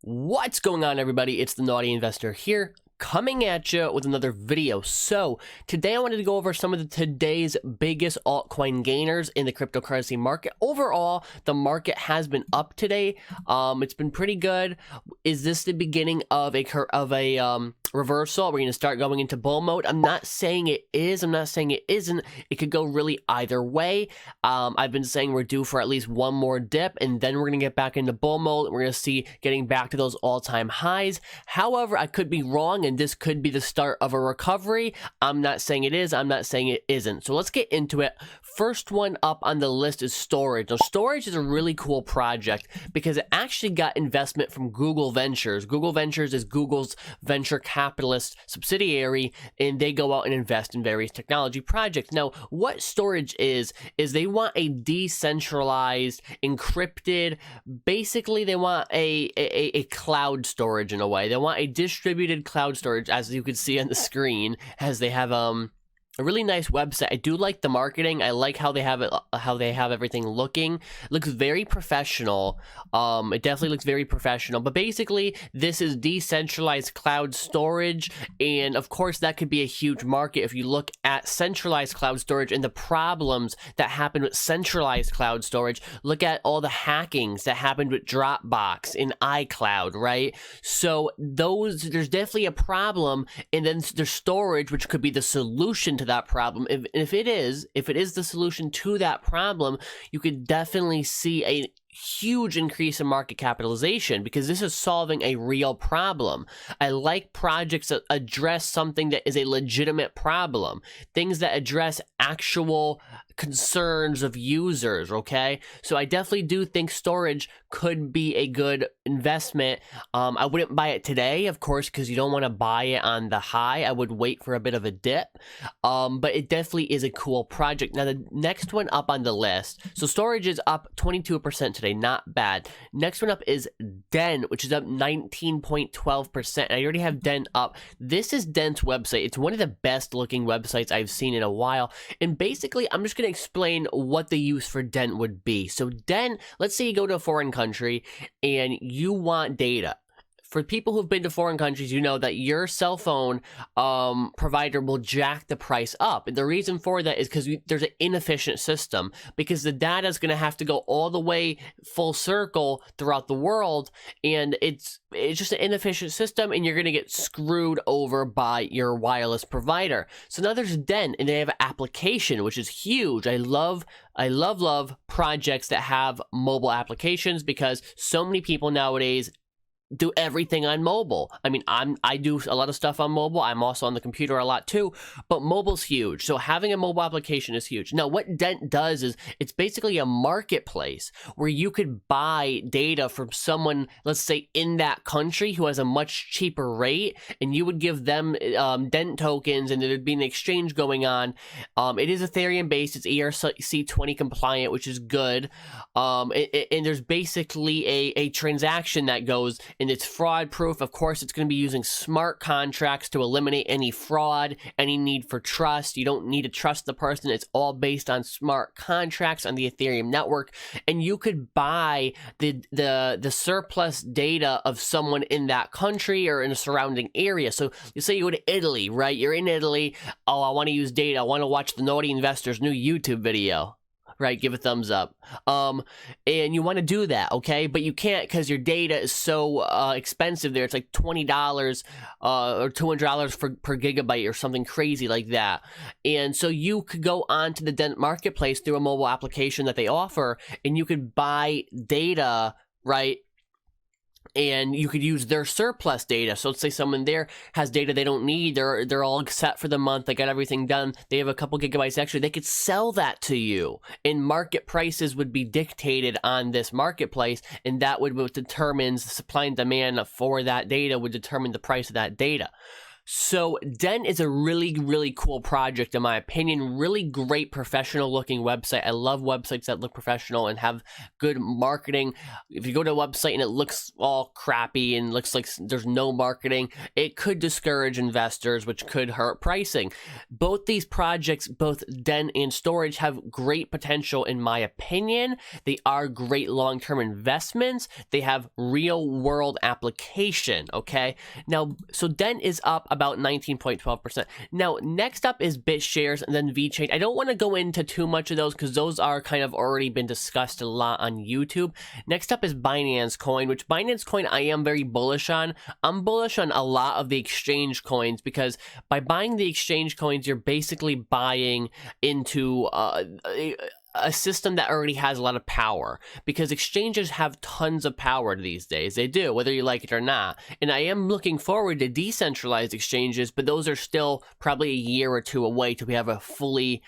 What's going on, everybody? It's the Naughty Investor here, coming at you with another video. So today I wanted to go over some of today's biggest altcoin gainers in the cryptocurrency market. Overall, the market has been up today. It's been pretty good. Is this the beginning of a reversal? We're going to start going into bull mode. I'm not saying it is. I'm not saying it isn't. It could go really either way. I've been saying we're due for at least one more dip, and then we're going to get back into bull mode. We're going to see getting back to those all-time highs. However, I could be wrong, and this could be the start of a recovery. I'm not saying it is. I'm not saying it isn't. So let's get into it. First one up on the list is storage. Now, storage is a really cool project because it actually got investment from Google Ventures. Google Ventures is Google's venture capitalist subsidiary, and they go out and invest in various technology projects. Now, what storage is they want a decentralized, encrypted, basically they want a cloud storage in a way. They want a distributed cloud storage, as you can see on the screen, as they have a really nice website. I do like the marketing. I like how they have it, how they have everything looking. It looks very professional. It definitely looks very professional. But basically, this is decentralized cloud storage, and of course, that could be a huge market if you look at centralized cloud storage and the problems that happen with centralized cloud storage. Look at all the hackings that happened with Dropbox and iCloud, right? So there's definitely a problem, and then there's storage, which could be the solution to that problem. If it is the solution to that problem, you could definitely see a huge increase in market capitalization because this is solving a real problem. I like projects that address something that is a legitimate problem, things that address actual concerns of users, okay? So I definitely do think storage could be a good investment. I wouldn't buy it today, of course, because you don't want to buy it on the high. I would wait for a bit of a dip, but it definitely is a cool project. Now, the next one up on the list, so storage is up 22% today, not bad. Next one up is Den, which is up 19.12%. I already have Den up. This is Den's website. It's one of the best looking websites I've seen in a while, and basically, I'm just going to explain what the use for Den would be. So Den, let's say you go to a foreign country and you want data. For people who've been to foreign countries, you know that your cell phone provider will jack the price up. And the reason for that is because there's an inefficient system, because the data is going to have to go all the way full circle throughout the world, and it's just an inefficient system, and you're going to get screwed over by your wireless provider. So now there's Den, and they have an application, which is huge. I love projects that have mobile applications because so many people nowadays do everything on mobile. I mean, I do a lot of stuff on mobile. I'm also on the computer a lot too, but mobile's huge. So having a mobile application is huge. Now, what Dent does is it's basically a marketplace where you could buy data from someone, let's say in that country, who has a much cheaper rate, and you would give them Dent tokens, and there'd be an exchange going on. It is Ethereum based. It's ERC20 compliant, which is good. And there's basically a transaction that goes, and it's fraud proof. Of course, it's going to be using smart contracts to eliminate any fraud, any need for trust. You don't need to trust the person. It's all based on smart contracts on the Ethereum network. And you could buy the surplus data of someone in that country or in a surrounding area. So you say you go to Italy, right? You're in Italy. Oh, I want to use data. I want to watch the Naughty Investor's new YouTube video. Right, give a thumbs up. And you want to do that, okay? But you can't because your data is so expensive there. It's like $20 or $200 per gigabyte or something crazy like that. And so you could go onto the Dent marketplace through a mobile application that they offer, and you could buy data, right? And you could use their surplus data. So let's say someone there has data they don't need. They're all set for the month. They got everything done. They have a couple gigabytes extra. They could sell that to you, and market prices would be dictated on this marketplace, and that would what determines the supply and demand for that data would determine the price of that data. So Den is a really cool project in my opinion. Really great professional looking website. I love websites that look professional and have good marketing. If you go to a website and it looks all crappy and looks like there's no marketing, it could discourage investors, which could hurt pricing. Both these projects, both Den and Storage, have great potential in my opinion. They are great long-term investments. They have real world application, okay? Now, so Den is up about 19.12%. Now, next up is BitShares and then VeChain. I don't want to go into too much of those because those are kind of already been discussed a lot on YouTube. Next up is Binance Coin, which Binance Coin I am very bullish on. I'm bullish on a lot of the exchange coins because by buying the exchange coins, you're basically buying into a system that already has a lot of power, because exchanges have tons of power these days. They do, whether you like it or not. And I am looking forward to decentralized exchanges, but those are still probably a year or two away till we have a fully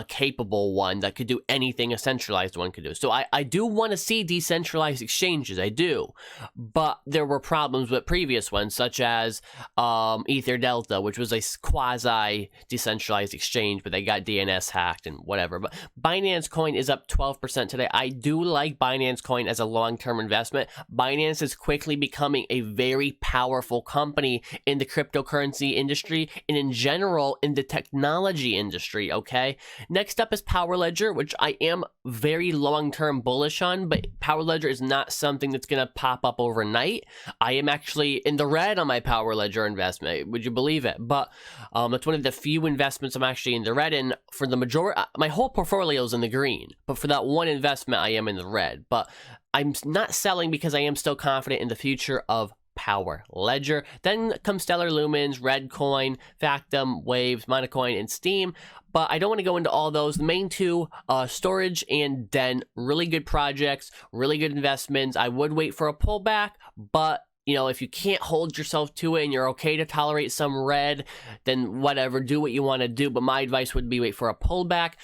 capable one that could do anything a centralized one could do. So I do want to see decentralized exchanges, I do. But there were problems with previous ones, such as Ether Delta, which was a quasi-decentralized exchange, but they got DNS hacked and whatever. But Binance Coin is up 12% today. I do like Binance Coin as a long-term investment. Binance is quickly becoming a very powerful company in the cryptocurrency industry and in general in the technology industry, okay? Next up is Power Ledger, which I am very long-term bullish on, but Power Ledger is not something that's going to pop up overnight. I am actually in the red on my Power Ledger investment. Would you believe it? But it's one of the few investments I'm actually in the red in. For the majority, my whole portfolio is in the green. But for that one investment, I am in the red. But I'm not selling because I am still confident in the future of Power Ledger. Then comes Stellar Lumens, Redcoin, Factum, Waves, Monocoin, and Steam. But I don't want to go into all those. The main two, Storage and Den, really good projects, really good investments. I would wait for a pullback, but you know, if you can't hold yourself to it and you're okay to tolerate some red, then whatever, do what you want to do. But my advice would be wait for a pullback.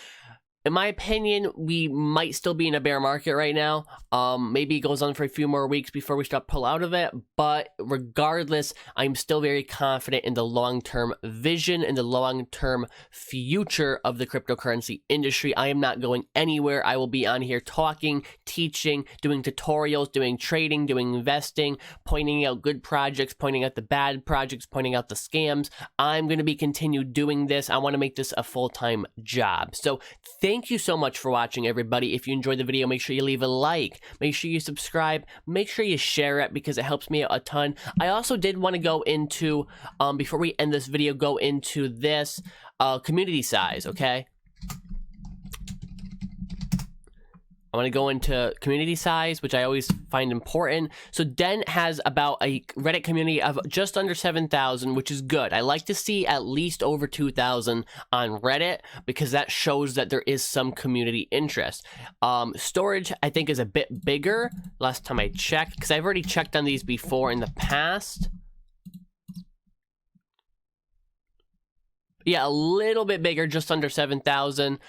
In my opinion, we might still be in a bear market right now. Maybe it goes on for a few more weeks before we start pull out of it. But regardless, I'm still very confident in the long-term vision and the long-term future of the cryptocurrency industry. I am not going anywhere. I will be on here talking, teaching, doing tutorials, doing trading, doing investing, pointing out good projects, pointing out the bad projects, pointing out the scams. I'm going to be continued doing this. I want to make this a full-time job. So thank you so much for watching, everybody. If you enjoyed the video, make sure you leave a like, make sure you subscribe, make sure you share it because it helps me out a ton. I also did want to go into, before we end this video, go into this community size, okay? I want to go into community size, which I always find important. So Den has about a Reddit community of just under 7,000, which is good. I like to see at least over 2,000 on Reddit because that shows that there is some community interest. Storage, I think, is a bit bigger. Last time I checked, because I've already checked on these before in the past. Yeah, a little bit bigger, just under 7,000.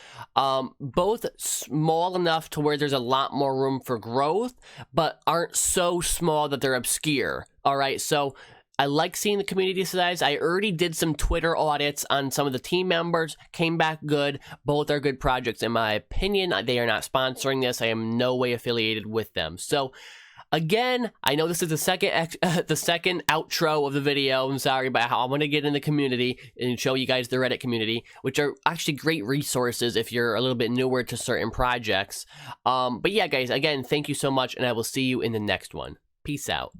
Both small enough to where there's a lot more room for growth, but aren't so small that they're obscure. All right, so I like seeing the community size. I already did some Twitter audits on some of the team members, came back good. Both are good projects in my opinion. They are not sponsoring this. I am no way affiliated with them. So again, I know this is the second outro of the video. I'm sorry, but I want to get in the community and show you guys the Reddit community, which are actually great resources if you're a little bit newer to certain projects. But yeah, guys, again, thank you so much, and I will see you in the next one. Peace out.